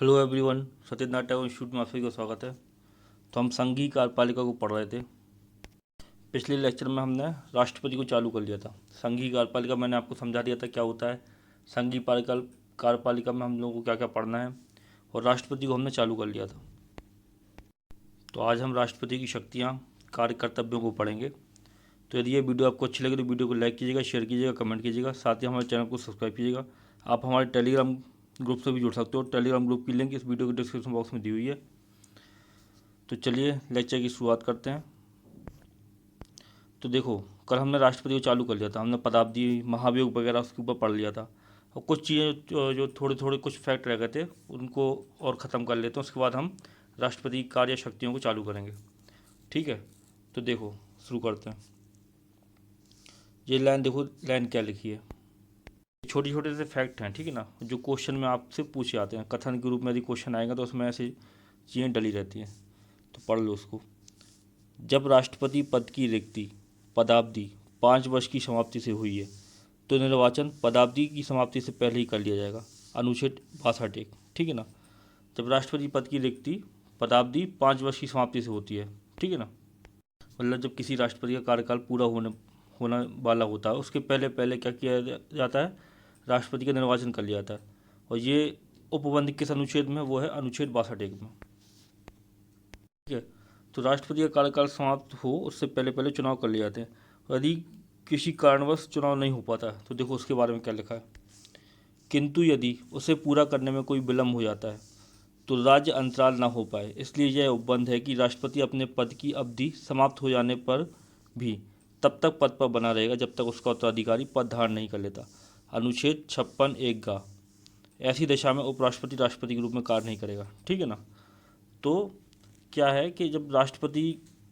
Hello everyone, Satyanarayan Tagore institute में आप सभी का स्वागत है। तो हम संघीय कार्यपालिका को पढ़ रहे थे। पिछले लेक्चर में हमने राष्ट्रपति को चालू कर लिया था। संघीय कार्यपालिका मैंने आपको समझा दिया था क्या होता है। संघीय कार्यपालिका में हम लोगों को क्या क्या पढ़ना है, और राष्ट्रपति को हमने चालू कर लिया था। तो आज हम राष्ट्रपति की शक्तियाँ, कार्य, कर्तव्यों को पढ़ेंगे। तो यदि ये वीडियो आपको अच्छी लगे तो वीडियो को लाइक कीजिएगा, शेयर कीजिएगा, कमेंट कीजिएगा, साथ ही हमारे चैनल को सब्सक्राइब कीजिएगा। आप हमारे टेलीग्राम ग्रुप से भी जुड़ सकते हो। टेलीग्राम ग्रुप की लिंक इस वीडियो के डिस्क्रिप्शन बॉक्स में दी हुई है। तो चलिए लेक्चर की शुरुआत करते हैं। तो देखो, कल हमने राष्ट्रपति को चालू कर लिया था। हमने पदाब्दी, महाभियोग वगैरह उसके ऊपर पढ़ लिया था। और कुछ चीज़ें जो थोड़े थोड़े कुछ फैक्ट रह गए थे उनको और ख़त्म कर लेते हैं। उसके बाद हम राष्ट्रपति की कार्य शक्तियों को चालू करेंगे। ठीक है, तो देखो शुरू करते हैं। ये लाइन देखो, लाइन क्या लिखी है। छोटे छोटे से फैक्ट हैं, ठीक है ना, जो क्वेश्चन में आपसे पूछे आते हैं। कथन के रूप में यदि क्वेश्चन आएगा तो उसमें ऐसी चीज़ें डली रहती हैं, तो पढ़ लो उसको। जब राष्ट्रपति पद की रिक्ति पदाब्दी 5 वर्ष की समाप्ति से हुई है तो निर्वाचन पदाब्दी की समाप्ति से पहले ही कर लिया जाएगा। अनुच्छेद 62 ठीक है ना। जब राष्ट्रपति पद की रिक्ति पदाब्दी 5 वर्ष की समाप्ति से होती है, ठीक है ना, मतलब जब किसी राष्ट्रपति का कार्यकाल पूरा होने वाला होता है उसके पहले पहले क्या किया जाता है, राष्ट्रपति का निर्वाचन कर लिया जाता है। और ये उपबंध किस अनुच्छेद में, वो है अनुच्छेद 62 में। ठीक है, तो राष्ट्रपति का कार्यकाल समाप्त हो उससे पहले पहले चुनाव कर लिए जाते हैं। और यदि किसी कारणवश चुनाव नहीं हो पाता है तो देखो उसके बारे में क्या लिखा है। किंतु यदि उसे पूरा करने में कोई विलम्ब हो जाता है तो राज्य अंतराल न हो पाए, इसलिए यह उपबंध है कि राष्ट्रपति अपने पद की अवधि समाप्त हो जाने पर भी तब तक पद पर बना रहेगा जब तक उसका उत्तराधिकारी पद धारण नहीं कर लेता। अनुच्छेद 56(1)(ग)। ऐसी दशा में उपराष्ट्रपति राष्ट्रपति के रूप में कार्य नहीं करेगा। ठीक है ना। तो क्या है कि जब राष्ट्रपति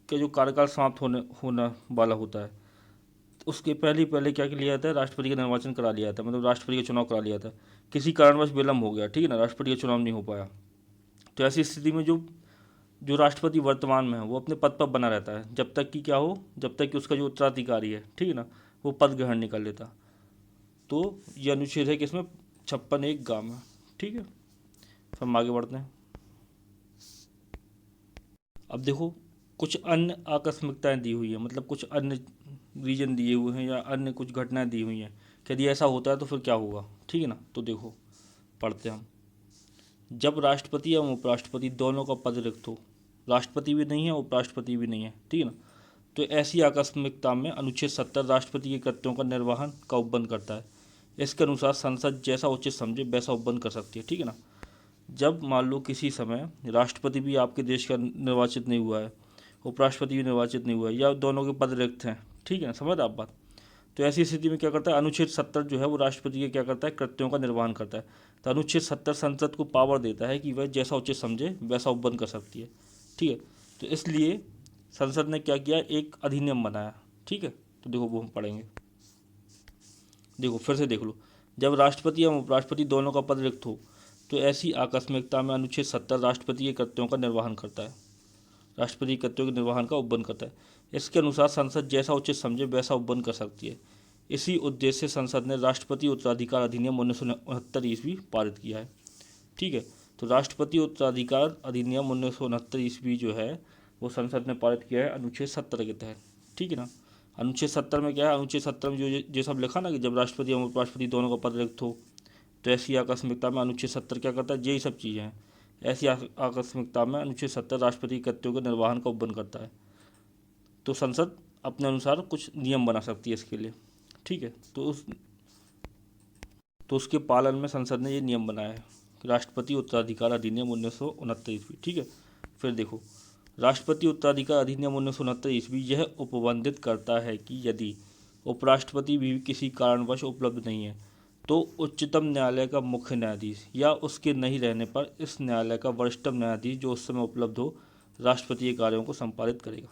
का जो कार्यकाल समाप्त होना वाला होता है तो उसके पहले पहले क्या लिया जाता है, राष्ट्रपति का निर्वाचन करा लिया जाता है, मतलब राष्ट्रपति का चुनाव करा लिया जाता है। किसी कारणवश विलम्ब हो गया, ठीक है ना, राष्ट्रपति का चुनाव नहीं हो पाया, तो ऐसी स्थिति में जो जो राष्ट्रपति वर्तमान में है वो अपने पद पर बना रहता है जब तक कि क्या हो, जब तक कि उसका जो उत्तराधिकारी है, ठीक है ना, वो पद ग्रहण नहीं कर लेता। तो ये अनुच्छेद है कि इसमें 56(1)(ग) में। ठीक है, फिर हम आगे बढ़ते हैं। अब देखो कुछ अन्य आकस्मिकताएं दी हुई है, मतलब कुछ अन्य रीजन दिए हुए हैं या अन्य कुछ घटनाएं दी हुई हैं कि यदि ऐसा होता है तो फिर क्या होगा। ठीक है ना, तो देखो पढ़ते हैं हम। जब राष्ट्रपति एवं उपराष्ट्रपति दोनों का पद रिक्त हो, राष्ट्रपति भी नहीं है उपराष्ट्रपति भी नहीं है, ठीक है ना, तो ऐसी आकस्मिकता में अनुच्छेद 70 राष्ट्रपति के कृत्यों का निर्वहन का उपबंध करता है। इसके अनुसार संसद जैसा उचित समझे वैसा उपबंध कर सकती है। ठीक है ना, जब मान लो किसी समय राष्ट्रपति भी आपके देश का निर्वाचित नहीं हुआ है, उपराष्ट्रपति भी निर्वाचित नहीं हुआ है, या दोनों के पद रिक्त हैं, ठीक है ना, समझ आप बात, तो ऐसी स्थिति में क्या करता है, अनुच्छेद 70 जो है वो राष्ट्रपति के क्या करता है, कृत्यों का निर्वहन करता है। तो अनुच्छेद 70 संसद को पावर देता है कि वह जैसा उचित समझे वैसा उपबंध कर सकती है। ठीक है, तो इसलिए संसद ने क्या किया, एक अधिनियम बनाया। ठीक है, तो देखो वो हम पढ़ेंगे। देखो फिर से देख लो, जब राष्ट्रपति एवं उपराष्ट्रपति दोनों का पद रिक्त हो तो ऐसी आकस्मिकता में अनुच्छेद 70 राष्ट्रपति के कृत्यों का निर्वहन करता है, राष्ट्रपति के कृत्यों के निर्वहन का उपबंध करता है। इसके अनुसार संसद जैसा उचित समझे वैसा उपबंध कर सकती है। इसी उद्देश्य से संसद ने राष्ट्रपति उत्तराधिकार अधिनियम 1969 ईस्वी पारित किया है। ठीक है, तो राष्ट्रपति उत्तराधिकार अधिनियम 1969 ईस्वी जो है वो संसद ने पारित किया है अनुच्छेद 70 के तहत। ठीक है ना, अनुच्छेद 70 में क्या है, अनुच्छेद 70 में जो सब लिखा ना कि जब राष्ट्रपति और उपराष्ट्रपति दोनों का पद रिक्त हो तो ऐसी आकस्मिकता में अनुच्छेद 70 क्या करता है, यही सब चीज़ें हैं। ऐसी आकस्मिकता में अनुच्छेद 70 राष्ट्रपति के कृत्यों के निर्वहन का उपबंध करता है। तो संसद अपने अनुसार कुछ नियम बना सकती है इसके लिए। ठीक है, तो उसके पालन में संसद ने ये नियम बनाया है, राष्ट्रपति उत्तराधिकार अधिनियम 1969 ईस्वी। ठीक है, फिर देखो राष्ट्रपति उत्तराधिकार अधिनियम 1969 ईस्वी यह उपबंधित करता है कि यदि उपराष्ट्रपति भी किसी कारणवश उपलब्ध नहीं है तो उच्चतम न्यायालय का मुख्य न्यायाधीश या उसके नहीं रहने पर इस न्यायालय का वरिष्ठतम न्यायाधीश जो उस समय उपलब्ध हो राष्ट्रपति के कार्यों को संपादित करेगा।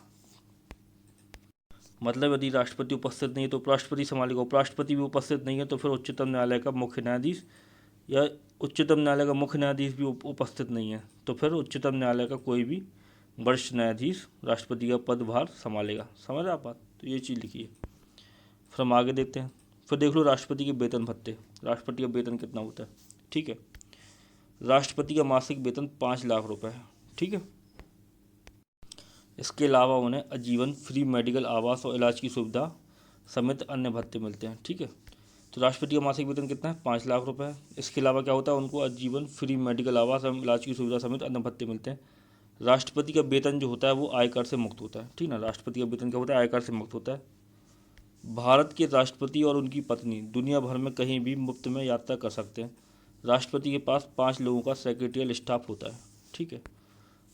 मतलब यदि राष्ट्रपति उपस्थित नहीं है तो उपराष्ट्रपति संभालेगा, उपराष्ट्रपति भी उपस्थित नहीं है तो फिर उच्चतम न्यायालय का मुख्य न्यायाधीश, या उच्चतम न्यायालय का मुख्य न्यायाधीश भी उपस्थित नहीं है तो फिर उच्चतम न्यायालय का कोई भी वरिष्ठ न्यायाधीश राष्ट्रपति का पदभार संभालेगा। समझ आप बात, तो ये चीज़ लिखी है। फिर हम आगे देखते हैं। फिर देख लो राष्ट्रपति के वेतन भत्ते, राष्ट्रपति का वेतन कितना होता है। ठीक है, राष्ट्रपति का मासिक वेतन 5 लाख रुपए है। ठीक है। इसके अलावा उन्हें आजीवन फ्री मेडिकल, आवास और इलाज की सुविधा समेत अन्य भत्ते मिलते हैं। ठीक है। तो राष्ट्रपति का मासिक वेतन कितना है? 5 लाख रुपए है। इसके अलावा क्या होता है? उनको आजीवन फ्री मेडिकल, आवास एवं इलाज की सुविधा समेत अन्य भत्ते मिलते हैं। राष्ट्रपति का वेतन जो होता है वो आयकर से मुक्त होता है। ठीक ना, राष्ट्रपति का वेतन क्या होता है? आयकर से मुक्त होता है। भारत के राष्ट्रपति और उनकी पत्नी दुनिया भर में कहीं भी मुफ्त में यात्रा कर सकते हैं। राष्ट्रपति के पास 5 लोगों का सेक्रेटरियल स्टाफ होता है। ठीक है।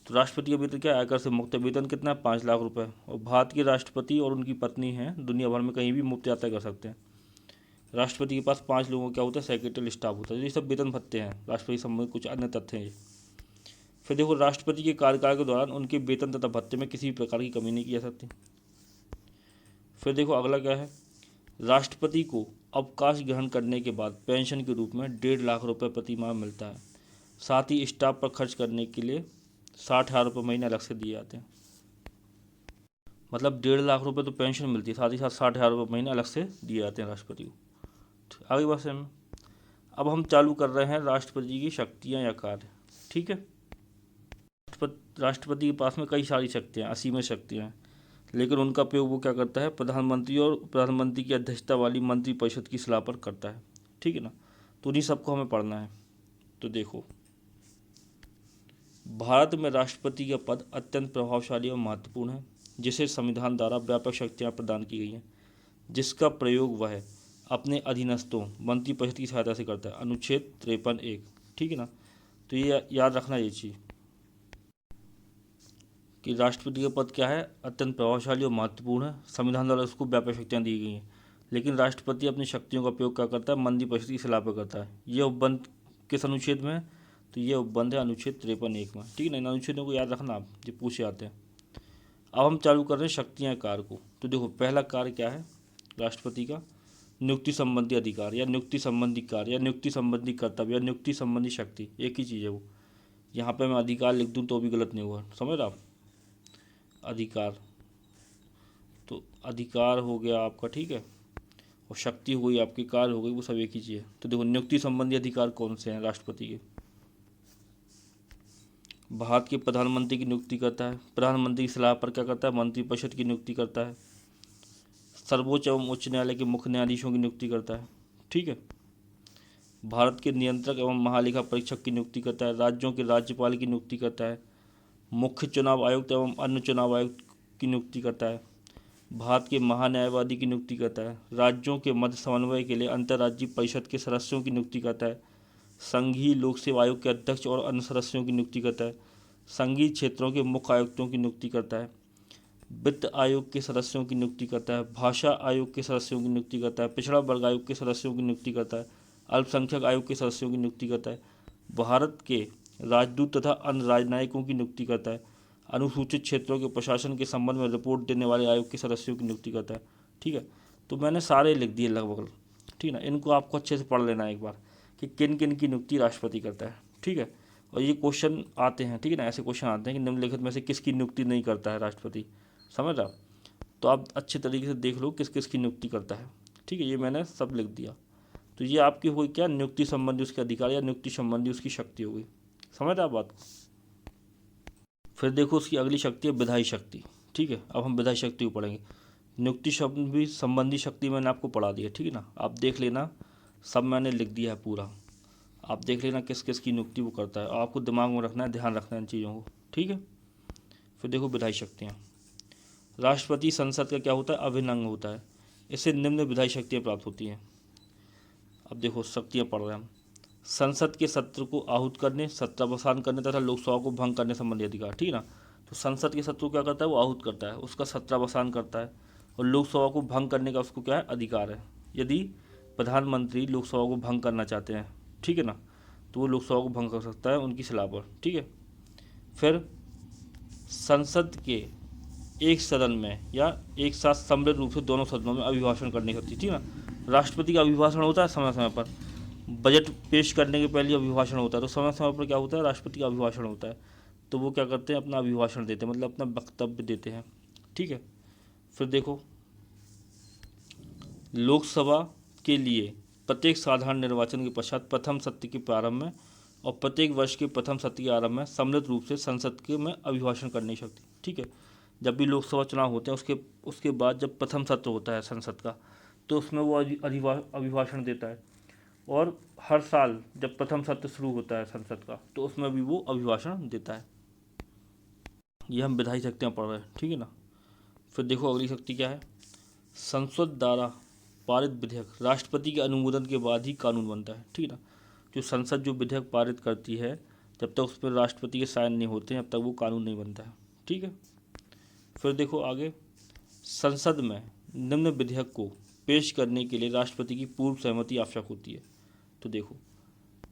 तो राष्ट्रपति का वेतन क्या है? आयकर से मुक्त है। वेतन कितना है? 5 लाख रुपए। और भारत के राष्ट्रपति और उनकी पत्नी हैं दुनिया भर में कहीं भी मुफ्त यात्रा कर सकते हैं। राष्ट्रपति के पास 5 लोगों का क्या होता है? सेक्रेटरियल स्टाफ होता है। ये सब वेतन भत्ते हैं। राष्ट्रपति संबंधित कुछ अन्य तथ्य हैं ये। फिर देखो, राष्ट्रपति के कार्यकाल के दौरान उनके वेतन तथा भत्ते में किसी भी प्रकार की कमी नहीं की जा सकती। फिर देखो अगला क्या है? राष्ट्रपति को अवकाश ग्रहण करने के बाद पेंशन के रूप में 1.5 लाख रुपए प्रति माह मिलता है। साथ ही स्टाफ पर खर्च करने के लिए 60,000 रुपये महीने अलग से दिए जाते हैं। मतलब 1.5 लाख रुपए तो पेंशन मिलती है, साथ ही साथ 60,000 रुपये महीने अलग से दिए जाते हैं राष्ट्रपति को। आगे बात में अब हम चालू कर रहे हैं राष्ट्रपति की शक्तियाँ या कार्य। ठीक है। राष्ट्रपति के पास में कई सारी शक्तियाँ, असीमित शक्तियाँ हैं, लेकिन उनका उपयोग वो क्या करता है? प्रधानमंत्री और प्रधानमंत्री की अध्यक्षता वाली मंत्रिपरिषद की सलाह पर करता है। ठीक है ना। तो उन्हीं सबको हमें पढ़ना है। तो देखो, भारत में राष्ट्रपति का पद अत्यंत प्रभावशाली और महत्वपूर्ण है, जिसे संविधान द्वारा व्यापक शक्तियाँ प्रदान की गई हैं, जिसका प्रयोग वह अपने अधीनस्थों मंत्रिपरिषद की सहायता से करता है। अनुच्छेद 53(1). ठीक है ना। तो ये याद रखना ये चीज़ कि राष्ट्रपति का पद क्या है? अत्यंत प्रभावशाली और महत्वपूर्ण है। संविधान द्वारा उसको व्यापक शक्तियाँ दी गई हैं, लेकिन राष्ट्रपति अपनी शक्तियों का उपयोग क्या करता है? मंत्रिपरिषद की सलाह पर करता है। ये उपबंध किस अनुच्छेद में है? तो ये उपबंध है अनुच्छेद 53(1) में। ठीक है ना। इन अनुच्छेदों को याद रखना आप, जो पूछे आते हैं। अब हम चालू कर रहे हैं शक्तियाँ कार्य को। तो देखो, पहला कार्य क्या है राष्ट्रपति का? नियुक्ति संबंधी अधिकार या नियुक्ति संबंधी कार्य या नियुक्ति संबंधी कर्तव्य या नियुक्ति संबंधी शक्ति, एक ही चीज़ है वो। यहाँ पे मैं अधिकार लिख दूँ तो भी गलत नहीं होगा, समझ रहे आप? अधिकार, तो अधिकार हो गया आपका। ठीक है। और शक्ति हो गई आपकी, कार्य हो गई, वो सब एक ही चीज़ है। तो देखो, नियुक्ति संबंधी अधिकार कौन से हैं राष्ट्रपति के? भारत के प्रधानमंत्री की नियुक्ति करता है। प्रधानमंत्री की सलाह पर क्या करता है? मंत्रिपरिषद की नियुक्ति करता है। सर्वोच्च एवं उच्च न्यायालय के मुख्य न्यायाधीशों की नियुक्ति करता है। ठीक है। भारत के नियंत्रक एवं महालेखा परीक्षक की नियुक्ति करता है। राज्यों के राज्यपाल की नियुक्ति करता है। मुख्य चुनाव आयुक्त एवं अन्य चुनाव आयुक्त की नियुक्ति करता है। भारत के महान्यायवादी की नियुक्ति करता है। राज्यों के मध्य समन्वय के लिए अंतर्राज्यीय परिषद के सदस्यों की नियुक्ति करता है। संघीय लोक सेवा आयोग के अध्यक्ष और अन्य सदस्यों की नियुक्ति करता है। संघीय क्षेत्रों के मुख्य आयुक्तों की नियुक्ति करता है। वित्त आयोग के सदस्यों की नियुक्ति करता है। भाषा आयोग के सदस्यों की नियुक्ति करता है। पिछड़ा वर्ग आयोग के सदस्यों की नियुक्ति करता है। अल्पसंख्यक आयोग के सदस्यों की नियुक्ति करता है। भारत के राजदूत तथा अन्य राजनयिकों की नियुक्ति करता है। अनुसूचित क्षेत्रों के प्रशासन के संबंध में रिपोर्ट देने वाले आयोग के सदस्यों की नियुक्ति करता है। ठीक है। तो मैंने सारे लिख दिए लगभग। ठीक है ना। इनको आपको अच्छे से पढ़ लेना है एक बार कि किन किन की नियुक्ति राष्ट्रपति करता है। ठीक है। और ये क्वेश्चन आते हैं। ठीक है ना। ऐसे क्वेश्चन आते हैं कि निम्नलिखित में से किसकी नियुक्ति नहीं करता है राष्ट्रपति, समझ रहा? तो आप अच्छे तरीके से देख लो किस किस की नियुक्ति करता है। ठीक है। ये मैंने सब लिख दिया। तो ये आपकी हुई क्या? नियुक्ति संबंधी उसके अधिकार या नियुक्ति संबंधी उसकी शक्ति हो गई। समझ रहे आप बात को? फिर देखो, उसकी अगली शक्ति है विधायी शक्ति। ठीक है। अब हम विधायी शक्ति को पढ़ेंगे। नियुक्ति संबंधी शक्ति मैंने आपको पढ़ा दी है। ठीक है ना। आप देख लेना, सब मैंने लिख दिया है पूरा। आप देख लेना किस किस की नियुक्ति वो करता है, और आपको दिमाग में रखना है, ध्यान रखना है इन चीज़ों को। ठीक है। फिर देखो, विधायी शक्तियाँ। राष्ट्रपति संसद का क्या होता है? अभिन्न अंग होता है। इससे निम्न विधायी शक्तियाँ प्राप्त होती हैं। अब देखो, शक्तियाँ पढ़ रहे हैं हम। संसद के सत्र को आहूत करने, सत्रावसान करने तथा लोकसभा को भंग करने संबंधी अधिकार। ठीक है ना। तो संसद के सत्र को क्या करता है? वो आहूत करता है, उसका सत्रावसान करता है, और लोकसभा को भंग करने का उसको क्या है? अधिकार है। यदि प्रधानमंत्री लोकसभा को भंग करना चाहते हैं, ठीक है ना, तो वो लोकसभा को भंग कर सकता है उनकी सलाह पर। ठीक है। फिर संसद के एक सदन में या एक साथ सम्मिलित रूप से दोनों सदनों में अभिभाषण करने की शक्ति। ठीक है ना। राष्ट्रपति का अभिभाषण होता है समय समय पर। बजट पेश करने के पहले अभिभाषण होता है, तो समय समय पर क्या होता है? राष्ट्रपति का अभिभाषण होता है। तो वो क्या करते हैं? अपना अभिभाषण देते हैं, मतलब अपना वक्तव्य देते हैं। ठीक है। फिर देखो, लोकसभा के लिए प्रत्येक साधारण निर्वाचन के पश्चात प्रथम सत्र के प्रारंभ में और प्रत्येक वर्ष के प्रथम सत्र के आरंभ में सम्मिलित रूप से संसद के में अभिभाषण करने की शक्ति। ठीक है, जब भी लोकसभा चुनाव होते हैं उसके बाद जब प्रथम सत्र होता है संसद का, तो उसमें वो अभिभाषण देता है। और हर साल जब प्रथम सत्र शुरू होता है संसद का, तो उसमें भी वो अभिभाषण देता है। ये हम विधायी शक्तियाँ पढ़ रहे हैं, ठीक है ना। फिर देखो अगली शक्ति क्या है। संसद द्वारा पारित विधेयक राष्ट्रपति के अनुमोदन के बाद ही कानून बनता है। ठीक है ना, जो संसद जो विधेयक पारित करती है, जब तक उस पर राष्ट्रपति के साइन नहीं होते हैं तब तक वो कानून नहीं बनता है। ठीक है, फिर देखो आगे, संसद में निम्न विधेयक को पेश करने के लिए राष्ट्रपति की पूर्व सहमति आवश्यक होती है। तो देखो,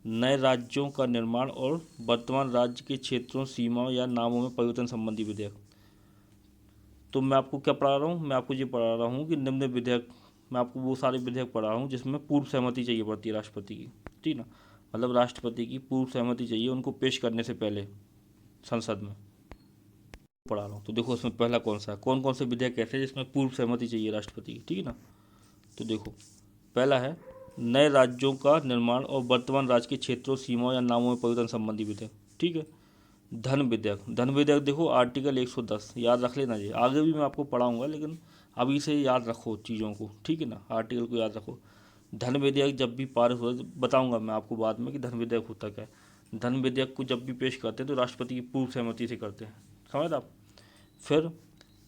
नए राज्यों का निर्माण और वर्तमान राज्य के क्षेत्रों, सीमाओं या नामों में परिवर्तन संबंधी विधेयक। तो मैं आपको क्या पढ़ा रहा हूँ, मैं आपको ये पढ़ा रहा हूँ कि निम्न विधेयक, मैं आपको वो सारे विधेयक पढ़ा रहा हूँ जिसमें पूर्व सहमति चाहिए पड़ती है राष्ट्रपति की। ठीक ना, मतलब राष्ट्रपति की पूर्व सहमति चाहिए उनको पेश करने से पहले संसद में पढ़ा रहा हूँ। तो देखो उसमें पहला कौन सा है, कौन कौन से विधेयक ऐसे जिसमें पूर्व सहमति चाहिए राष्ट्रपति की। ठीक है ना, तो देखो पहला है नए राज्यों का निर्माण और वर्तमान राज्य के क्षेत्रों, सीमाओं या नामों में परिवर्तन संबंधी विधेयक। ठीक है, धन विधेयक, धन विधेयक देखो आर्टिकल 110 याद रख लेना। ये आगे भी मैं आपको पढ़ाऊंगा, लेकिन अभी से याद रखो चीज़ों को। ठीक है ना, आर्टिकल को याद रखो। धन विधेयक जब भी पारित हो, बताऊंगा मैं आपको बाद में कि धन विधेयक होता क्या है। धन विधेयक को जब भी पेश करते हैं तो राष्ट्रपति की पूर्व सहमति से करते हैं, समझ आप। फिर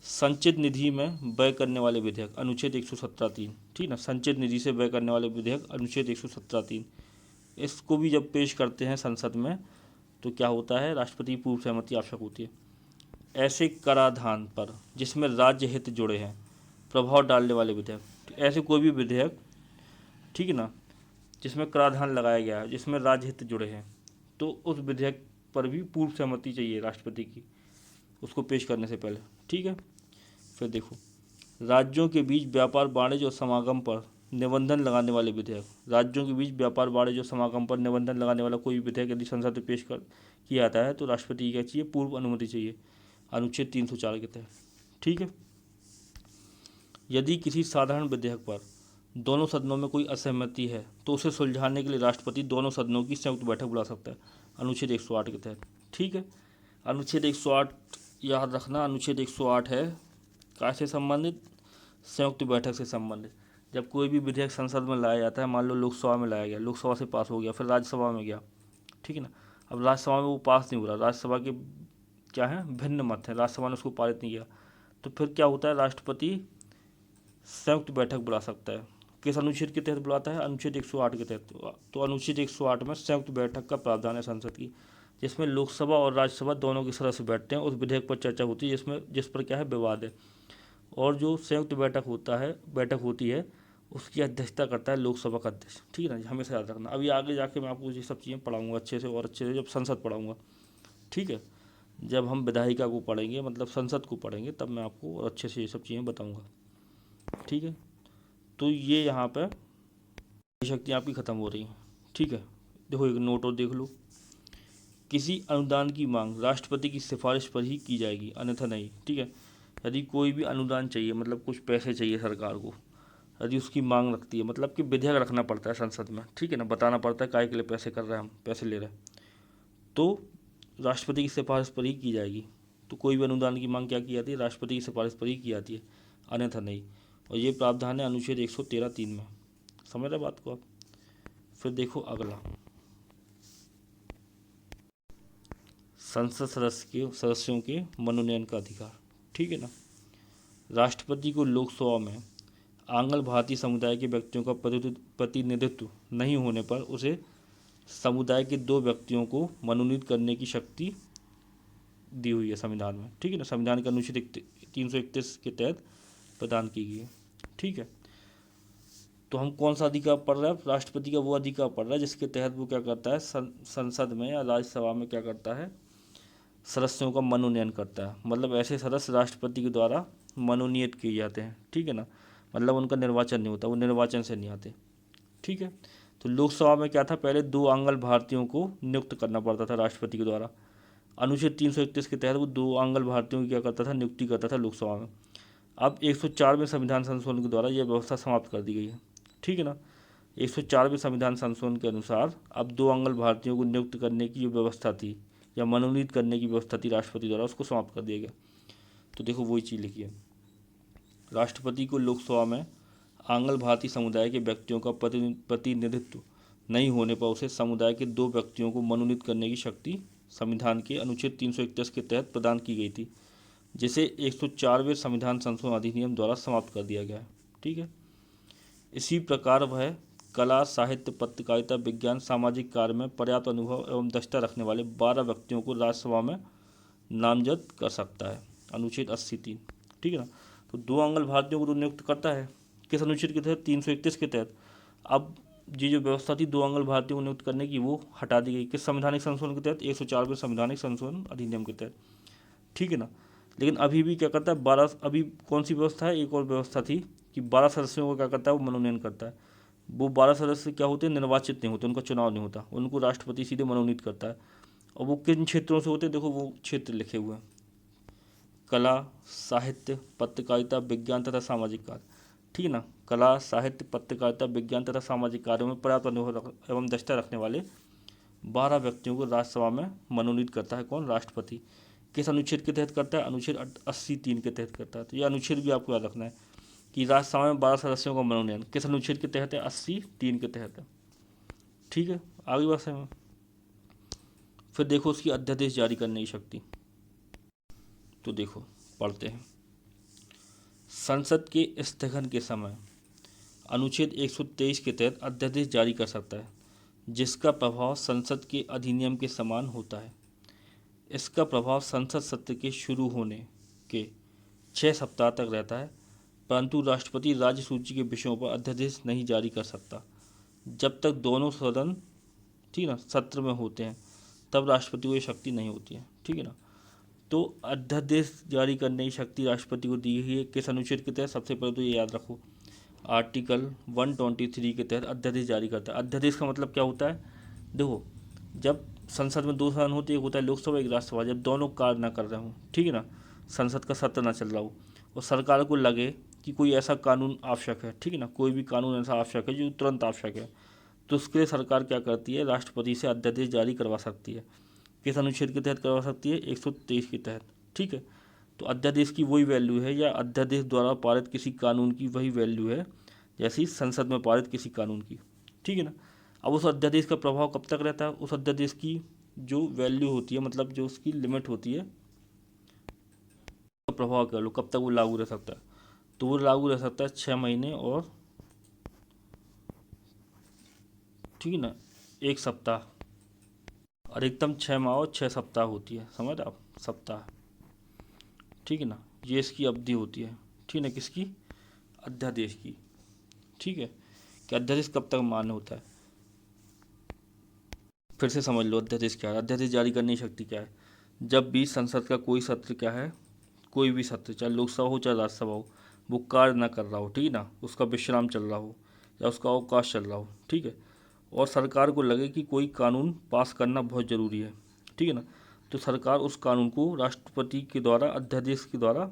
संचित निधि में व्यय करने वाले विधेयक, अनुच्छेद 117(3). ठीक ना, संचित निधि से व्यय करने वाले विधेयक, अनुच्छेद 117(3). इसको भी जब पेश करते हैं संसद में तो क्या होता है, राष्ट्रपति की पूर्व सहमति आवश्यक होती है। ऐसे कराधान पर जिसमें राज्य हित जुड़े हैं प्रभाव डालने वाले विधेयक, ऐसे कोई भी विधेयक, ठीक है ना, जिसमें कराधान लगाया गया है, जिसमें राज्य हित जुड़े हैं, तो उस विधेयक पर भी पूर्व सहमति चाहिए राष्ट्रपति की उसको पेश करने से पहले। ठीक है, फिर देखो राज्यों के बीच व्यापार, वाणिज्य और समागम पर निबंधन लगाने वाले विधेयक, राज्यों के बीच व्यापार, वाणिज्य और समागम पर निबंधन लगाने वाला कोई विधेयक यदि संसद में पेश कर किया जाता है तो राष्ट्रपति की क्या चाहिए, पूर्व अनुमति चाहिए, अनुच्छेद 304 के तहत। ठीक है, यदि किसी साधारण विधेयक पर दोनों सदनों में कोई असहमति है तो उसे सुलझाने के लिए राष्ट्रपति दोनों सदनों की संयुक्त बैठक बुला सकता है, अनुच्छेद 108 के तहत। ठीक है, अनुच्छेद 108 याद रखना, अनुच्छेद 108 है कैसे संबंधित, संयुक्त बैठक से संबंधित। जब कोई भी विधेयक संसद में लाया जाता है, मान लो लोकसभा में लाया गया, लोकसभा से पास हो गया, फिर राज्यसभा में गया, ठीक है ना, अब राज्यसभा में वो पास नहीं हो रहा, राज्यसभा के क्या है, भिन्न मत है, राज्यसभा ने उसको पारित नहीं किया, तो फिर क्या होता है, राष्ट्रपति संयुक्त बैठक बुला सकता है। किस अनुच्छेद के तहत बुलाता है, अनुच्छेद 108 के तहत। तो अनुच्छेद 108 में संयुक्त बैठक का प्रावधान है संसद की, जिसमें लोकसभा और राज्यसभा दोनों के सदस्य बैठते हैं, उस विधेयक पर चर्चा होती है जिस पर क्या है, विवाद है। और जो संयुक्त बैठक होती है उसकी अध्यक्षता करता है लोकसभा का अध्यक्ष। ठीक है ना, हमेशा याद रखना। अभी आगे जाके मैं आपको ये सब चीज़ें पढ़ाऊँगा अच्छे से, और अच्छे से जब संसद पढ़ाऊँगा। ठीक है, जब हम विधायिका को पढ़ेंगे, मतलब संसद को पढ़ेंगे, तब मैं आपको और अच्छे से ये सब चीज़ें बताऊँगा। ठीक है, तो ये यहाँ पर शक्तियाँ आपकी ख़त्म हो रही हैं। ठीक है, देखो एक नोट और देख लो, किसी अनुदान की मांग राष्ट्रपति की सिफारिश पर ही की जाएगी, अन्यथा नहीं। ठीक है, यदि कोई भी अनुदान चाहिए, मतलब कुछ पैसे चाहिए सरकार को, यदि उसकी मांग रखती है, मतलब कि विधेयक रखना पड़ता है संसद में, ठीक है ना, बताना पड़ता है काय के लिए पैसे कर रहे हैं हम, पैसे ले रहे हैं, तो राष्ट्रपति की सिफारिश पर ही की जाएगी। तो कोई भी अनुदान की मांग क्या की जाती है, राष्ट्रपति की सिफारिश पर ही की जाती है, अन्यथा नहीं। और ये प्रावधान है अनुच्छेद 113(3) में। समझ रहे बात को आप। फिर देखो अगला, संसद सदस्यों के मनोनयन का अधिकार। ठीक है ना, राष्ट्रपति को लोकसभा में आंग्ल भारतीय समुदाय के व्यक्तियों का प्रतिनिधित्व नहीं होने पर उसे समुदाय के 2 व्यक्तियों को मनोनीत करने की शक्ति दी हुई है संविधान में। ठीक है ना, संविधान के अनुच्छेद 331 के तहत प्रदान की गई है। ठीक है, तो हम कौन सा अधिकार पढ़ रहे हैं, राष्ट्रपति का वो अधिकार पढ़ रहा है जिसके तहत वो क्या करता है, संसद में या राज्यसभा में क्या करता है, सदस्यों का मनोनयन करता है। मतलब ऐसे सदस्य राष्ट्रपति के द्वारा मनोनीत किए जाते हैं। ठीक है ना, मतलब उनका निर्वाचन नहीं होता, वो निर्वाचन से नहीं आते। ठीक है, तो लोकसभा में क्या था, पहले 2 आंग्ल भारतीयों को नियुक्त करना पड़ता था राष्ट्रपति के द्वारा। अनुच्छेद 331 के तहत वो 2 आंग्ल भारतीयों की क्या करता था, नियुक्ति करता था लोकसभा में। अब 104 में संविधान संशोधन के द्वारा यह व्यवस्था समाप्त कर दी गई है। ठीक है ना, 104वें संविधान संशोधन के अनुसार अब 2 अंगल भारतीयों को नियुक्त करने की जो व्यवस्था थी या मनोनीत करने की व्यवस्था थी राष्ट्रपति द्वारा, उसको समाप्त कर दिया गया। तो देखो वही चीज़ लिखी है, राष्ट्रपति को लोकसभा में आंग्ल भारतीय समुदाय के व्यक्तियों का प्रतिनिधित्व नहीं होने पर उसे समुदाय के 2 व्यक्तियों को मनोनीत करने की शक्ति संविधान के अनुच्छेद 331 के तहत प्रदान की गई थी, जिसे 104वें संविधान संशोधन अधिनियम द्वारा समाप्त कर दिया गया है। ठीक है। इसी प्रकार वह कला, साहित्य, पत्रकारिता, विज्ञान, सामाजिक कार्य में पर्याप्त अनुभव एवं दक्षता रखने वाले 12 व्यक्तियों को राज्यसभा में नामजद कर सकता है, अनुच्छेद 83। ठीक है ना। तो 2 अंगल भारतीयों को तो नियुक्त करता है किस अनुच्छेद के तहत, 331 के तहत। अब ये जो व्यवस्था थी 2 अंगल भारतीयों को नियुक्त करने की, वो हटा दी गई किस संवैधानिक संशोधन के तहत, 104वें संवैधानिक संशोधन अधिनियम के तहत। ठीक है ना। लेकिन अभी भी क्या करता है, 12, अभी कौन सी व्यवस्था है, एक और व्यवस्था थी कि 12 सदस्यों को क्या करता है, वो मनोनयन करता है। वो 12 सदस्य क्या होते हैं, निर्वाचित नहीं होते, उनका चुनाव नहीं होता, उनको राष्ट्रपति सीधे मनोनीत करता है। और वो किन क्षेत्रों से होते हैं, देखो वो क्षेत्र लिखे हुए हैं, कला, साहित्य, पत्रकारिता, विज्ञान तथा सामाजिक कार्य। ठीक है ना। कला, साहित्य, पत्रकारिता, विज्ञान तथा सामाजिक कार्यों में पर्याप्त अनुभव एवं दक्षता रखने वाले 12 व्यक्तियों को राज्यसभा में मनोनीत करता है कौन, राष्ट्रपति। किस अनुच्छेद के तहत करता है, अनुच्छेद 83 के तहत करता है। तो ये अनुच्छेद भी आपको याद रखना है कि राज्यसभा में 12 सदस्यों का मनोनयन किस अनुच्छेद के तहत है, 83 के तहत है। ठीक है, आगे बात है। फिर देखो उसकी अध्यादेश जारी करने की शक्ति। तो देखो पढ़ते हैं, संसद के स्थगन के समय अनुच्छेद 123 के तहत अध्यादेश जारी कर सकता है, जिसका प्रभाव संसद के अधिनियम के समान होता है। इसका प्रभाव संसद सत्र के शुरू होने के 6 सप्ताह तक रहता है, परंतु राष्ट्रपति राज्य सूची के विषयों पर अध्यादेश नहीं जारी कर सकता जब तक दोनों सदन, ठीक है ना, सत्र में होते हैं, तब राष्ट्रपति को ये शक्ति नहीं होती है। ठीक है ना। तो अध्यादेश जारी करने की शक्ति राष्ट्रपति को दी गई है किस अनुच्छेद के तहत, सबसे पहले तो ये याद रखो, आर्टिकल 123 के तहत अध्यादेश जारी करता है। अध्यादेश का मतलब क्या होता है, देखो जब संसद में 2 सदन होते हैं, एक होता है लोकसभा, एक राज्यसभा, जब दोनों कार्य ना कर रहे हों, ठीक है ना, संसद का सत्र ना चल रहा हो और सरकार को लगे कि कोई ऐसा कानून आवश्यक है, ठीक है ना, कोई भी कानून ऐसा आवश्यक है जो तुरंत आवश्यक है, तो उसके लिए सरकार क्या करती है, राष्ट्रपति से अध्यादेश जारी करवा सकती है। किस अनुच्छेद के तहत करवा सकती है, 123 के तहत। ठीक है। तो अध्यादेश की वही वैल्यू है, या अध्यादेश द्वारा पारित किसी कानून की वही वैल्यू है जैसी संसद में पारित किसी कानून की। ठीक है ना। अब उस अध्यादेश का प्रभाव कब तक रहता है, उस अध्यादेश की जो वैल्यू होती है, मतलब जो उसकी लिमिट होती है, प्रभाव कर लो कब तक वो लागू रह सकता है, तो वो लागू रह सकता है 6 महीने और, ठीक है ना, 1 सप्ताह, अधिकतम 6 माह और 6 सप्ताह होती है, समझ आप, सप्ताह। ठीक है ना, ये इसकी अवधि होती है। ठीक है ना, किसकी, अध्यादेश की। ठीक है, कि अध्यादेश कब तक मान्य होता है। फिर से समझ लो अध्यादेश क्या है। अध्यादेश जारी करने की शक्ति क्या है, जब भी संसद का कोई सत्र क्या है, कोई भी सत्र, चाहे लोकसभा हो चाहे राज्यसभा हो, वो कार्य ना कर रहा हो, ठीक है ना, उसका विश्राम चल रहा हो या उसका अवकाश चल रहा हो, ठीक है, और सरकार को लगे कि कोई कानून पास करना बहुत ज़रूरी है, ठीक है ना, तो सरकार उस कानून को राष्ट्रपति के द्वारा अध्यादेश के द्वारा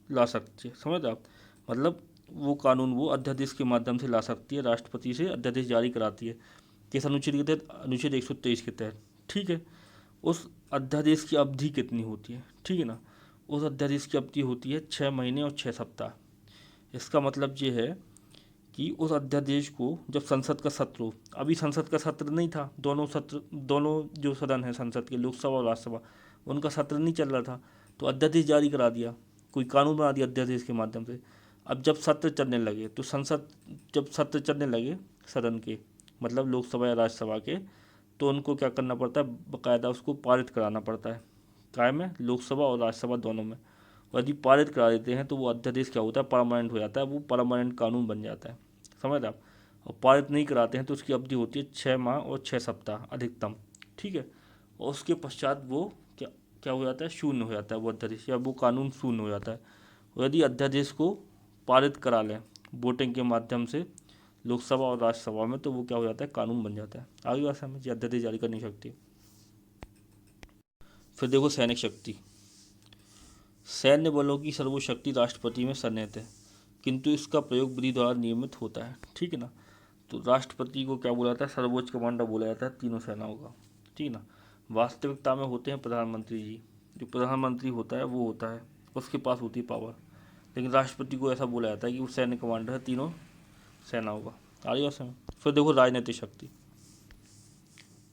ला सकती है, समझ आप, मतलब वो कानून वो अध्यादेश के माध्यम से ला सकती है, राष्ट्रपति से अध्यादेश जारी कराती है। किस अनुच्छेद के तहत, अनुच्छेद 123 के तहत। ठीक है। उस अध्यादेश की अवधि कितनी होती है, ठीक है ना, उस अध्यादेश की अवधि होती है 6 महीने और 6 सप्ताह। इसका मतलब ये है कि उस अध्यादेश को जब संसद का सत्र हो, अभी संसद का सत्र नहीं था, दोनों जो सदन है संसद के, लोकसभा और राज्यसभा, उनका सत्र नहीं चल रहा था, तो अध्यादेश जारी करा दिया, कोई कानून बना दिया अध्यादेश के माध्यम से। अब जब सत्र चलने लगे, तो संसद, जब सत्र चलने लगे सदन के, मतलब लोकसभा या राज्यसभा के, तो उनको क्या करना पड़ता है, बाकायदा उसको पारित कराना पड़ता है, काय में, लोकसभा और राज्यसभा दोनों में। और यदि पारित करा देते हैं तो वो अध्यादेश क्या होता है, परमानेंट हो जाता है, वो परमानेंट कानून बन जाता है, समझ आप। और पारित नहीं कराते हैं तो उसकी अवधि होती है 6 माह और 6 सप्ताह अधिकतम। ठीक है। और उसके पश्चात वो क्या क्या हो जाता है, शून्य हो जाता है वो अध्यादेश, या वो कानून शून्य हो जाता है। और यदि अध्यादेश को पारित करा लें वोटिंग के माध्यम से लोकसभा और राज्यसभा में, तो वो क्या हो जाता है, कानून बन जाता है। आगे बात समझ, अध्यादेश जारी करने की शक्ति। फिर देखो सैनिक शक्ति। सैन्य बलों की सर्वशक्ति राष्ट्रपति में सन्निहित है, किंतु इसका प्रयोग विधि द्वारा नियमित होता है। ठीक है ना। तो राष्ट्रपति को क्या बोला जाता है, सर्वोच्च कमांडर बोला जाता है तीनों सेनाओं का, ठीक है ना। वास्तविकता में होते हैं प्रधानमंत्री जी, जो प्रधानमंत्री होता है वो होता है, उसके पास होती है पावर, लेकिन राष्ट्रपति को ऐसा बोला जाता है कि वो सैन्य कमांडर है तीनों सेनाओं का। आ रही है समझ। फिर देखो राजनीतिक शक्ति,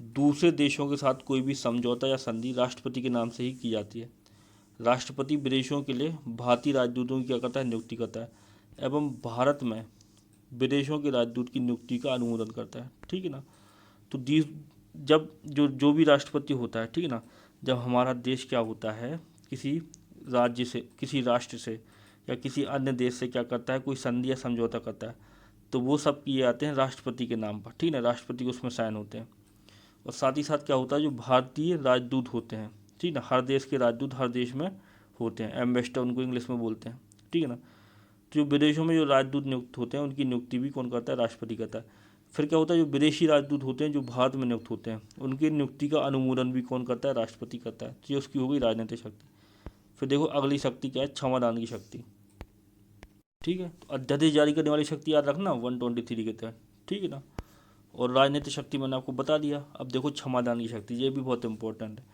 दूसरे देशों के साथ कोई भी समझौता या संधि राष्ट्रपति के नाम से ही की जाती है। राष्ट्रपति विदेशों के लिए भारतीय राजदूतों की क्या करता है, नियुक्ति करता है, एवं भारत में विदेशों के राजदूत की नियुक्ति का अनुमोदन करता है, ठीक है ना। तो जब जो जो भी राष्ट्रपति होता है, ठीक है ना, जब हमारा देश क्या होता है, किसी राज्य से, किसी राष्ट्र से या किसी अन्य देश से क्या करता है, कोई संधि या समझौता करता है, तो वो सब किए जाते हैं राष्ट्रपति के नाम पर, ठीक है ना। राष्ट्रपति के उसमें साइन होते हैं। और साथ ही साथ क्या होता है, जो भारतीय राजदूत होते हैं, ठीक है ना, हर देश के राजदूत हर देश में होते हैं, एम्बेसडर उनको इंग्लिश में बोलते हैं, ठीक है ना। जो विदेशों में जो राजदूत नियुक्त होते हैं उनकी नियुक्ति भी कौन करता है, राष्ट्रपति करता है। फिर क्या होता है, जो विदेशी राजदूत होते हैं जो भारत में नियुक्त होते हैं उनकी नियुक्ति का अनुमोदन भी कौन करता है, राष्ट्रपति करता है। तो ये उसकी हो गई राजनीतिक शक्ति। फिर देखो अगली शक्ति क्या है, क्षमादान की शक्ति, ठीक है। तो अध्यादेश जारी करने वाली शक्ति याद रखना 123 के तहत, ठीक है ना। और राजनीतिक शक्ति मैंने आपको बता दिया। अब देखो क्षमादान की शक्ति, ये भी बहुत इंपॉर्टेंट है।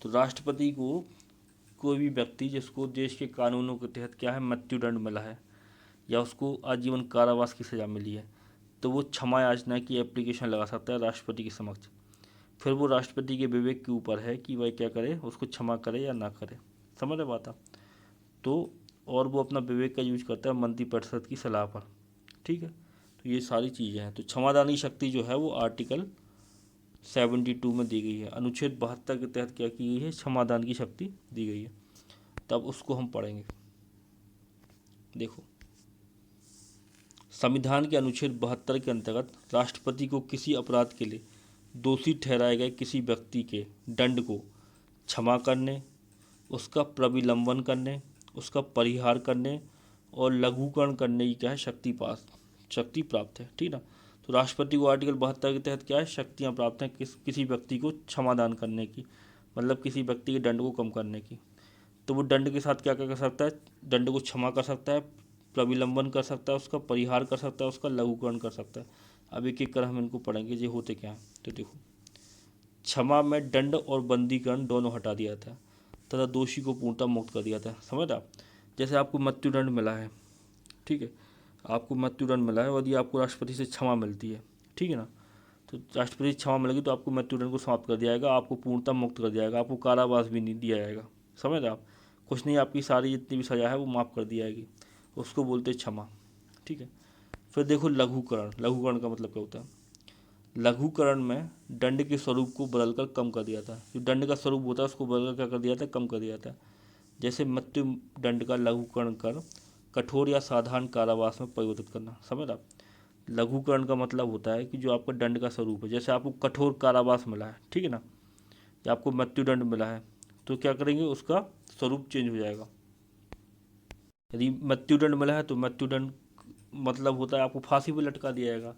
तो राष्ट्रपति को कोई भी व्यक्ति जिसको देश के कानूनों के तहत क्या है, मृत्युदंड मिला है या उसको आजीवन कारावास की सज़ा मिली है, तो वो क्षमा याचना की एप्लीकेशन लगा सकता है राष्ट्रपति के समक्ष। फिर वो राष्ट्रपति के विवेक के ऊपर है कि वह क्या करे, उसको क्षमा करे या ना करे, समझ रहे बात आप। तो और वो अपना विवेक का यूज करता है मंत्रिपरिषद की सलाह पर, ठीक है। तो ये सारी चीज़ें हैं। तो क्षमादान की शक्ति जो है वो आर्टिकल 72 में दी गई है, अनुच्छेद 72 के तहत क्या की गई है, क्षमादान की शक्ति दी गई है। तब उसको हम पढ़ेंगे। देखो संविधान के अनुच्छेद 72 के अंतर्गत राष्ट्रपति को किसी अपराध के लिए दोषी ठहराए गए किसी व्यक्ति के दंड को क्षमा करने, उसका प्रविलंबन करने, उसका परिहार करने और लघुकरण करने की क्या है, शक्ति प्राप्त है, ठीक ना। तो राष्ट्रपति को आर्टिकल 72 के तहत क्या है, शक्तियाँ प्राप्त हैं किसी व्यक्ति को क्षमादान करने की, मतलब किसी व्यक्ति के दंड को कम करने की। तो वो दंड के साथ क्या क्या कर सकता है, दंड को क्षमा कर सकता है, प्रविलंबन कर सकता है, उसका परिहार कर सकता है, उसका लघुकरण कर सकता है। अब एक एक कर हम इनको पढ़ेंगे ये होते क्या हैं। तो देखो क्षमा में दंड और बंदीकरण दोनों हटा दिया था तथा दोषी को पूर्णतः मुक्त कर दिया था, समझ आप। जैसे आपको मृत्युदंड मिला है, ठीक है, आपको मृत्युदंड मिला है और यदि आपको राष्ट्रपति से क्षमा मिलती है, ठीक है ना, तो राष्ट्रपति से क्षमा मिलेगी तो आपको मृत्युदंड को समाप्त कर दिया जाएगा, आपको पूर्णतः मुक्त कर दिया जाएगा, आपको कारावास भी नहीं दिया जाएगा, समझ आप। कुछ नहीं, आपकी सारी जितनी भी सज़ा है वो माफ़ कर दी जाएगी, उसको बोलते क्षमा, ठीक है। फिर देखो लघुकरण का मतलब क्या होता है, लघुकरण में दंड के स्वरूप को बदलकर कम कर दिया था। जो दंड का स्वरूप होता है उसको बदलकर क्या कर दिया था, कम कर दिया था। जैसे मृत्यु दंड का लघुकरण कर कठोर या साधारण कारावास में परिवर्तित करना, समझ आप। लघुकरण का मतलब होता है कि जो आपका दंड का स्वरूप है, जैसे आपको कठोर कारावास मिला है, ठीक है ना, या आपको मृत्युदंड मिला है, तो क्या करेंगे, उसका स्वरूप चेंज हो जाएगा। यदि मृत्युदंड मिला है तो मृत्युदंड मतलब होता है आपको फांसी पर लटका दिया जाएगा।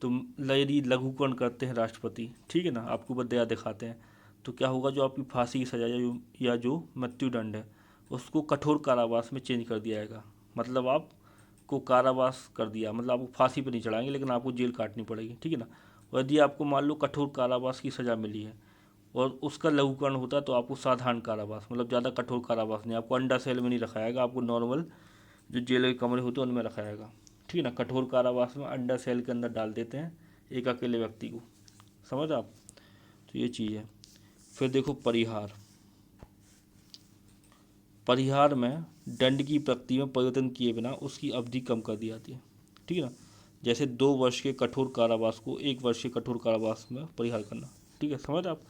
तो यदि लघुकरण करते हैं राष्ट्रपति, ठीक है ना, आपको ऊपर दया दिखाते हैं, तो क्या होगा, जो आपकी फांसी की सजा या जो मृत्युदंड है उसको कठोर कारावास में चेंज कर दिया जाएगा। मतलब आपको कारावास कर दिया, मतलब आपको फांसी पर नहीं चढ़ाएंगे लेकिन आपको जेल काटनी पड़ेगी, ठीक है ना। और यदि आपको मान लो कठोर कारावास की सज़ा मिली है और उसका लघुकरण होता है तो आपको साधारण कारावास, मतलब ज़्यादा कठोर कारावास नहीं, आपको अंडर सेल में नहीं रखा जाएगा, आपको नॉर्मल जो जेल के कमरे होते हैं उनमें रखा जाएगा, ठीक है ना। कठोर कारावास में अंडर सेल के अंदर डाल देते हैं एक अकेले व्यक्ति को, समझ आप। तो ये चीज़ है। फिर देखो परिहार में दंड की प्रकृति में परिवर्तन किए बिना उसकी अवधि कम कर दी जाती है, ठीक है ना। जैसे 2 वर्ष के कठोर कारावास को 1 वर्ष के कठोर कारावास में परिहार करना, ठीक है, समझ आप।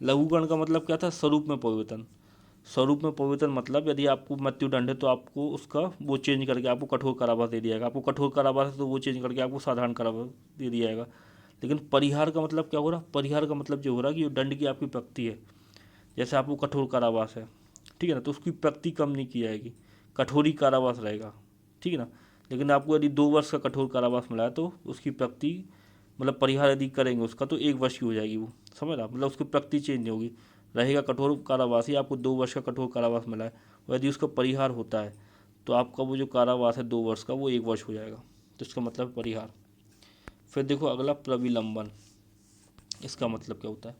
लघुकरण का मतलब क्या था, स्वरूप में परिवर्तन मतलब यदि आपको मृत्युदंड है तो आपको उसका वो चेंज करके आपको कठोर कारावास दे दिया जाएगा, आपको कठोर कारावास है तो वो चेंज करके आपको साधारण कारावास दे दिया जाएगा। लेकिन परिहार का मतलब क्या हो रहा, परिहार का मतलब जो हो रहा है कि जो दंड की आपकी प्रकृति है, जैसे आपको कठोर कारावास है, ठीक है ना, तो उसकी प्रकृति कम नहीं की जाएगी, कठोरी कारावास रहेगा, ठीक है ना। लेकिन आपको यदि 2 वर्ष का कठोर कारावास मिला है तो उसकी प्रकृति मतलब परिहार यदि करेंगे उसका तो 1 वर्ष की हो जाएगी वो, समझ आप। मतलब उसकी प्रकृति चेंज नहीं होगी, रहेगा कठोर कारावास ही, आपको 2 वर्ष का कठोर कारावास मिला है और यदि उसका परिहार होता है तो आपका वो जो कारावास है 2 वर्ष का वो 1 वर्ष हो जाएगा, तो इसका मतलब परिहार। फिर देखो अगला प्रविलंबन। इसका मतलब क्या होता है?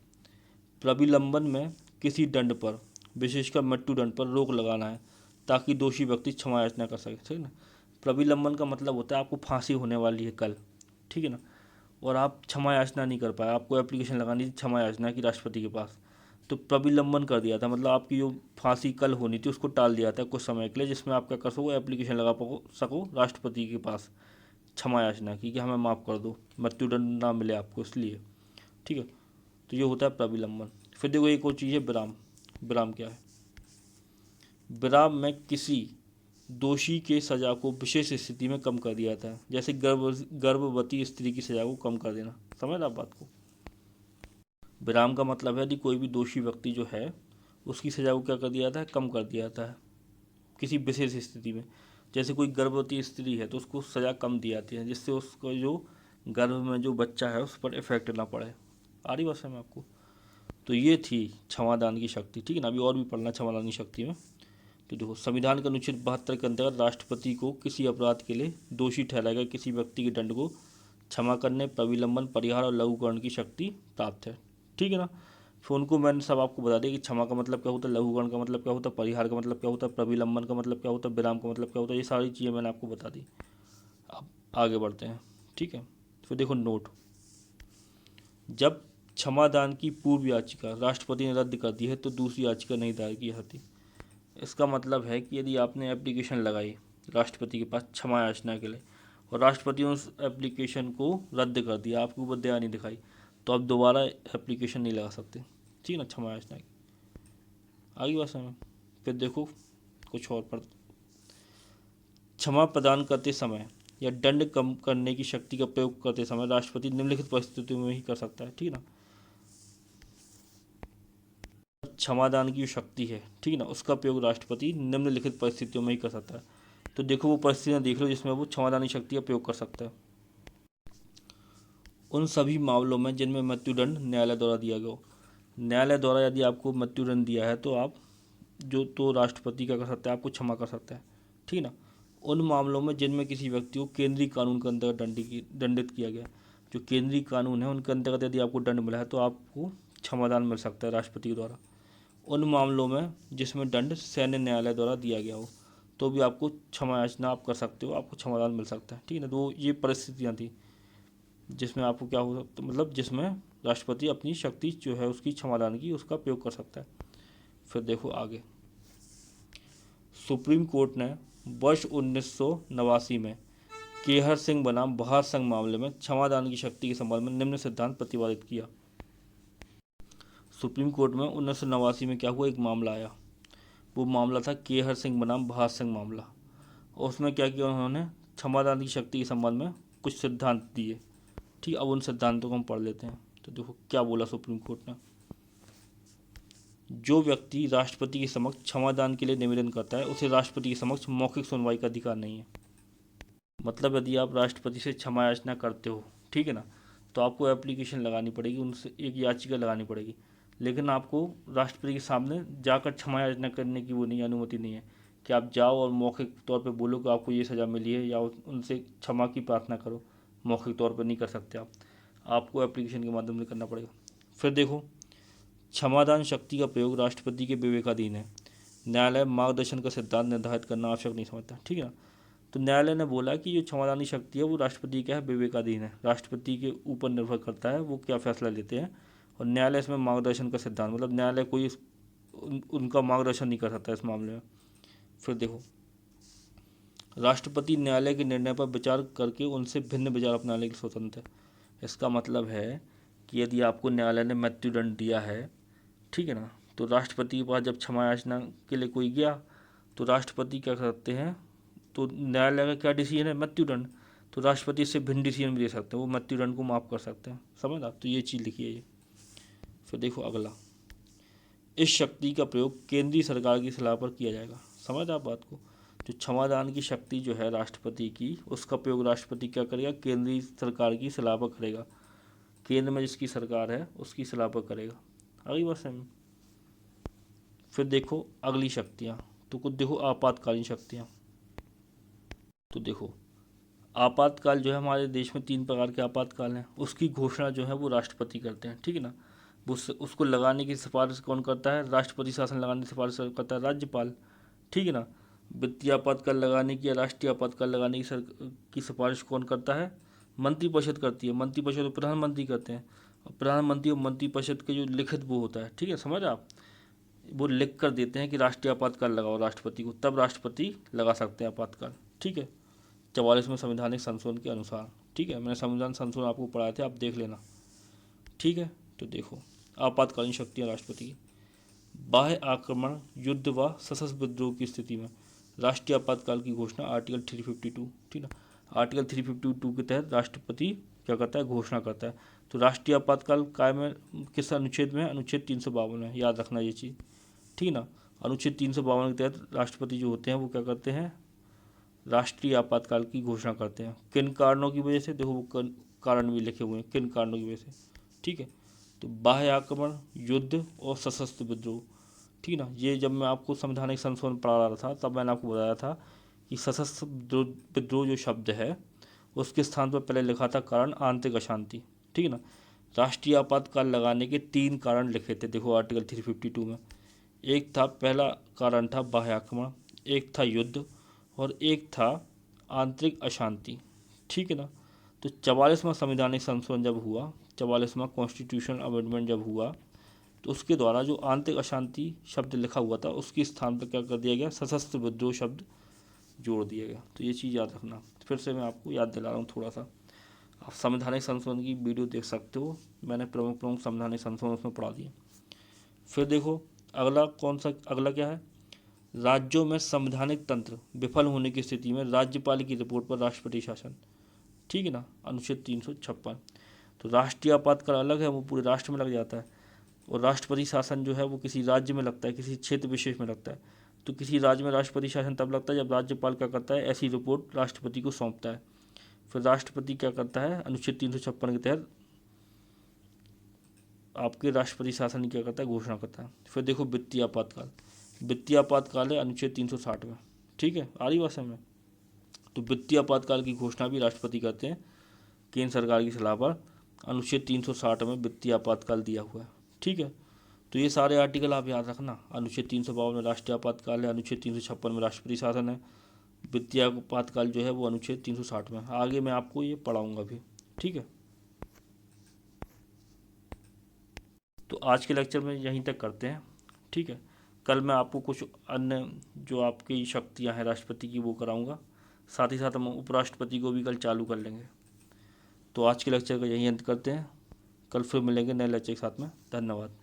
प्रविलंबन में किसी दंड पर, विशेषकर मृत्यु दंड पर रोक लगाना है ताकि दोषी व्यक्ति क्षमा याचना कर सके, ठीक है ना। प्रविलंबन का मतलब होता है आपको फांसी होने वाली है कल, ठीक है ना, और आप क्षमा याचना नहीं कर पाए, आपको एप्लीकेशन लगानी थी क्षमा याचना की राष्ट्रपति के पास, तो प्रविलंबन कर दिया था, मतलब आपकी जो फांसी कल होनी थी उसको टाल दिया था कुछ समय के लिए, जिसमें आप क्या कर सको, एप्लीकेशन लगा सको राष्ट्रपति के पास क्षमा याचना की कि हमें माफ़ कर दो, मृत्युदंड ना मिले आपको, इसलिए, ठीक है। तो ये होता है प्रविलंबन। फिर देखो एक और चीज़ है विराम। विराम क्या है? विराम में किसी दोषी के सज़ा को विशेष स्थिति में कम कर दिया जाता है, जैसे गर्भवती स्त्री की सज़ा को कम कर देना। समझ आप बात को? विराम का मतलब है यदि कोई भी दोषी व्यक्ति जो है उसकी सज़ा को क्या कर दिया जाता है, कम कर दिया जाता है किसी विशेष स्थिति में। जैसे कोई गर्भवती स्त्री है तो उसको सज़ा कम दी जाती है, जिससे उसको जो गर्भ में जो बच्चा है उस पर इफेक्ट ना पड़े। आ रही बात समझ आपको? तो ये थी क्षमादान की शक्ति, ठीक है ना। अभी और भी पढ़ना क्षमादान की शक्ति में। तो देखो संविधान के अनुच्छेद 72 के अंतर्गत राष्ट्रपति को किसी अपराध के लिए दोषी ठहराएगा किसी व्यक्ति के दंड को क्षमा करने, प्रविलंबन, परिहार और लघुकरण की शक्ति प्राप्त है, ठीक है ना। फिर उनको मैंने सब आपको बता दिया कि क्षमा का मतलब क्या होता है, लघुकरण का मतलब क्या होता है, परिहार का मतलब क्या होता है, प्रविलंबन का मतलब क्या होता है, विराम का मतलब क्या होता है, ये सारी चीज़ें मैंने आपको बता दी। अब आगे बढ़ते हैं, ठीक है। फिर देखो नोट, जब क्षमादान की पूर्व याचिका राष्ट्रपति ने रद्द कर दी है तो दूसरी याचिका नहीं दायर की जाती। इसका मतलब है कि यदि आपने एप्लीकेशन लगाई राष्ट्रपति के पास क्षमा याचना के लिए और राष्ट्रपति ने उस एप्लीकेशन को रद्द कर दिया, आपके ऊपर दया नहीं दिखाई, तो आप दोबारा एप्लीकेशन नहीं लगा सकते, ठीक है ना, क्षमा याचना की। आगे बात समझ। फिर देखो कुछ और पर, क्षमा प्रदान करते समय या दंड कम करने की शक्ति का प्रयोग करते समय राष्ट्रपति निम्नलिखित परिस्थितियों में ही कर सकता है, ठीक है ना। क्षमादान की जो शक्ति है, ठीक है ना, उसका प्रयोग राष्ट्रपति निम्नलिखित परिस्थितियों में ही कर सकता है। तो देखो वो परिस्थितियाँ देख लो जिसमें वो क्षमादान की शक्ति का प्रयोग कर सकता है। उन सभी मामलों में जिनमें मृत्युदंड न्यायालय द्वारा दिया गया हो। न्यायालय द्वारा यदि आपको मृत्युदंड दिया है तो आप जो तो राष्ट्रपति क्या कर सकता है, आपको क्षमा कर सकता है, ठीक है ना। उन मामलों में जिनमें किसी व्यक्ति को केंद्रीय कानून के अंतर्गत दंडित किया गया, जो केंद्रीय कानून है उनके अंतर्गत यदि आपको दंड मिला है तो आपको क्षमादान मिल सकता है राष्ट्रपति द्वारा। उन मामलों में जिसमें दंड सैन्य न्यायालय द्वारा दिया गया हो तो भी आपको क्षमा याचना आप कर सकते हो, आपको क्षमादान मिल सकता है, ठीक है ना। तो ये परिस्थितियाँ थी जिसमें आपको क्या हो सकता, मतलब जिसमें राष्ट्रपति अपनी शक्ति जो है उसकी क्षमादान की उसका प्रयोग कर सकता है। फिर देखो आगे, सुप्रीम कोर्ट ने वर्ष 1989 में केहर सिंह बनाम बहार संघ मामले में क्षमादान की शक्ति के संबंध में निम्न सिद्धांत प्रतिपादित किया। सुप्रीम कोर्ट में 1989 में क्या हुआ, एक मामला आया, वो मामला था केहर सिंह बनाम बहार सिंह मामला, और उसमें क्या किया उन्होंने, क्षमादान की शक्ति के संबंध में कुछ सिद्धांत दिए, ठीक। अब उन सिद्धांतों को हम पढ़ लेते हैं। तो देखो क्या बोला सुप्रीम कोर्ट ने, जो व्यक्ति राष्ट्रपति के समक्ष क्षमादान के लिए निवेदन करता है उसे राष्ट्रपति के समक्ष मौखिक सुनवाई का अधिकार नहीं है। मतलब यदि आप राष्ट्रपति से क्षमा याचना करते हो, ठीक है ना, तो आपको एप्लीकेशन लगानी पड़ेगी, उनसे एक याचिका लगानी पड़ेगी, लेकिन आपको राष्ट्रपति के सामने जाकर क्षमा याचना करने की वो नहीं, अनुमति नहीं है कि आप जाओ और मौखिक तौर पे बोलो कि आपको ये सज़ा मिली है या उनसे क्षमा की प्रार्थना करो। मौखिक तौर पर नहीं कर सकते आप, आपको एप्लीकेशन के माध्यम से करना पड़ेगा। फिर देखो, क्षमादान शक्ति का प्रयोग राष्ट्रपति के विवेकाधीन है, न्यायालय मार्गदर्शन का सिद्धांत निर्धारित करना आवश्यक नहीं समझता, ठीक है ना। तो न्यायालय ने बोला कि जो क्षमादान की शक्ति है वो राष्ट्रपति क्या है, विवेकाधीन है, राष्ट्रपति के ऊपर निर्भर करता है वो क्या फैसला लेते हैं, और न्यायालय इसमें मार्गदर्शन का सिद्धांत, मतलब न्यायालय कोई उनका मार्गदर्शन नहीं कर सकता इस मामले में। फिर देखो, राष्ट्रपति न्यायालय के निर्णय पर विचार करके उनसे भिन्न विचार अपनाने के लिए स्वतंत्र है। इसका मतलब है कि यदि आपको न्यायालय ने मृत्युदंड दिया है, ठीक है ना, तो राष्ट्रपति के पास जब क्षमा याचना के लिए कोई गया तो राष्ट्रपति क्या करते हैं, तो न्यायालय का क्या डिसीजन है, मृत्युदंड, तो राष्ट्रपति इससे भिन्न डिसीजन भी दे सकते हैं, वो मृत्युदंड को माफ़ कर सकते हैं। समझ आप, तो ये चीज़ लिखी है ये। फिर देखो अगला, इस शक्ति का प्रयोग केंद्रीय सरकार की सलाह पर किया जाएगा। समझ आप बात को, जो क्षमादान की शक्ति जो है राष्ट्रपति की, उसका प्रयोग राष्ट्रपति क्या करेगा, केंद्रीय सरकार की सलाह पर करेगा, केंद्र में जिसकी सरकार है उसकी सलाह पर करेगा। अगली बात समझ। फिर देखो अगली शक्तियाँ, तो कुछ देखो आपातकालीन शक्तियाँ। तो देखो आपातकाल जो है हमारे देश में 3 प्रकार के आपातकाल हैं, उसकी घोषणा जो है वो राष्ट्रपति करते हैं, ठीक है ना। उसको लगाने की सिफारिश कौन करता है? राष्ट्रपति शासन लगाने की सिफारिश करता है राज्यपाल, ठीक है ना। वित्तीय आपातकाल लगाने की या राष्ट्रीय आपातकाल लगाने की सिफारिश कौन करता है? मंत्रिपरिषद करती है। मंत्रिपरिषद को प्रधानमंत्री करते हैं, और प्रधानमंत्री और मंत्रिपरिषद के जो लिखित वो होता है, ठीक है, समझ आप, वो लिख कर देते हैं कि राष्ट्रीय आपातकाल लगाओ राष्ट्रपति को, तब राष्ट्रपति लगा सकते हैं आपातकाल, ठीक है, 44वें संवैधानिक संशोधन के अनुसार, ठीक है। मैंने संविधान संशोधन आपको पढ़ाए थे, आप देख लेना, ठीक है। तो देखो, आपातकालीन शक्तियाँ राष्ट्रपति की। बाह्य आक्रमण, युद्ध व सशस्त्र विद्रोह की स्थिति में राष्ट्रीय आपातकाल की घोषणा आर्टिकल 352, ठीक है। आर्टिकल 352 के तहत राष्ट्रपति क्या करता है? घोषणा करता है। तो राष्ट्रीय आपातकाल कायम है किस अनुच्छेद में? अनुच्छेद 352 में, याद रखना ये चीज़, ठीक है ना। अनुच्छेद 352 के तहत राष्ट्रपति जो होते हैं वो क्या करते हैं? राष्ट्रीय आपातकाल की घोषणा करते हैं। किन कारणों की वजह से? देखो वो कारण भी लिखे हुए हैं, किन कारणों की वजह से, ठीक है। तो बाह्य आक्रमण, युद्ध और सशस्त्र विद्रोह, ठीक है ना। ये जब मैं आपको संवैधानिक संशोधन पढ़ा रहा था तब मैंने आपको बताया था कि सशस्त्र विद्रोह जो शब्द है उसके स्थान पर पहले लिखा था कारण आंतरिक अशांति, ठीक है ना। राष्ट्रीय आपातकाल लगाने के 3 कारण लिखे थे, देखो आर्टिकल 352 में। एक था, पहला कारण था बाह्य आक्रमण, एक था युद्ध, और एक था आंतरिक अशांति, ठीक है ना। तो 44वां संवैधानिक संशोधन जब हुआ, 44वां कॉन्स्टिट्यूशनल अमेंडमेंट जब हुआ, तो उसके द्वारा जो आंतरिक अशांति शब्द लिखा हुआ था उसके स्थान पर क्या कर दिया गया? सशस्त्र विद्रोह शब्द जोड़ दिया गया। तो ये चीज़ याद रखना। फिर से मैं आपको याद दिला रहा हूँ थोड़ा सा, आप संवैधानिक संशोधन की वीडियो देख सकते हो, मैंने प्रमुख प्रमुख संवैधानिक संशोधन उसमें पढ़ा दिए। फिर देखो अगला अगला क्या है? राज्यों में संवैधानिक तंत्र विफल होने की स्थिति में राज्यपाल की रिपोर्ट पर राष्ट्रपति शासन, ठीक है ना, अनुच्छेद 356। तो राष्ट्रीय आपातकाल अलग है, वो पूरे राष्ट्र में लग जाता है, और राष्ट्रपति शासन जो है वो किसी राज्य में लगता है, किसी क्षेत्र विशेष में लगता है। तो किसी राज्य में राष्ट्रपति शासन तब लगता है जब राज्यपाल क्या करता है? ऐसी रिपोर्ट राष्ट्रपति को सौंपता है। फिर राष्ट्रपति क्या करता है? अनुच्छेद 356 के तहत आपके राष्ट्रपति शासन की क्या करता है? घोषणा करता है। फिर देखो वित्तीय आपातकाल, वित्तीय आपातकाल है अनुच्छेद 360 में, ठीक है, आ रही भाषा में। तो वित्तीय आपातकाल की घोषणा भी राष्ट्रपति करते हैं केंद्र सरकार की सलाह पर। अनुच्छेद 360 में वित्तीय आपातकाल दिया हुआ है, ठीक है। तो ये सारे आर्टिकल आप याद रखना। अनुच्छेद 352 में राष्ट्रीय आपातकाल है, अनुच्छेद 356 में राष्ट्रपति शासन है, वित्तीय आपातकाल जो है वो अनुच्छेद 360 में। आगे मैं आपको ये पढ़ाऊँगा भी, ठीक है। तो आज के लेक्चर में यहीं तक करते हैं, ठीक है। कल मैं आपको कुछ अन्य जो आपकी शक्तियाँ हैं राष्ट्रपति की वो कराऊंगा, साथ ही साथ हम उपराष्ट्रपति को भी कल चालू कर लेंगे। तो आज के लेक्चर का यहीं अंत करते हैं, कल फिर मिलेंगे नए लेक्चर के साथ में। धन्यवाद।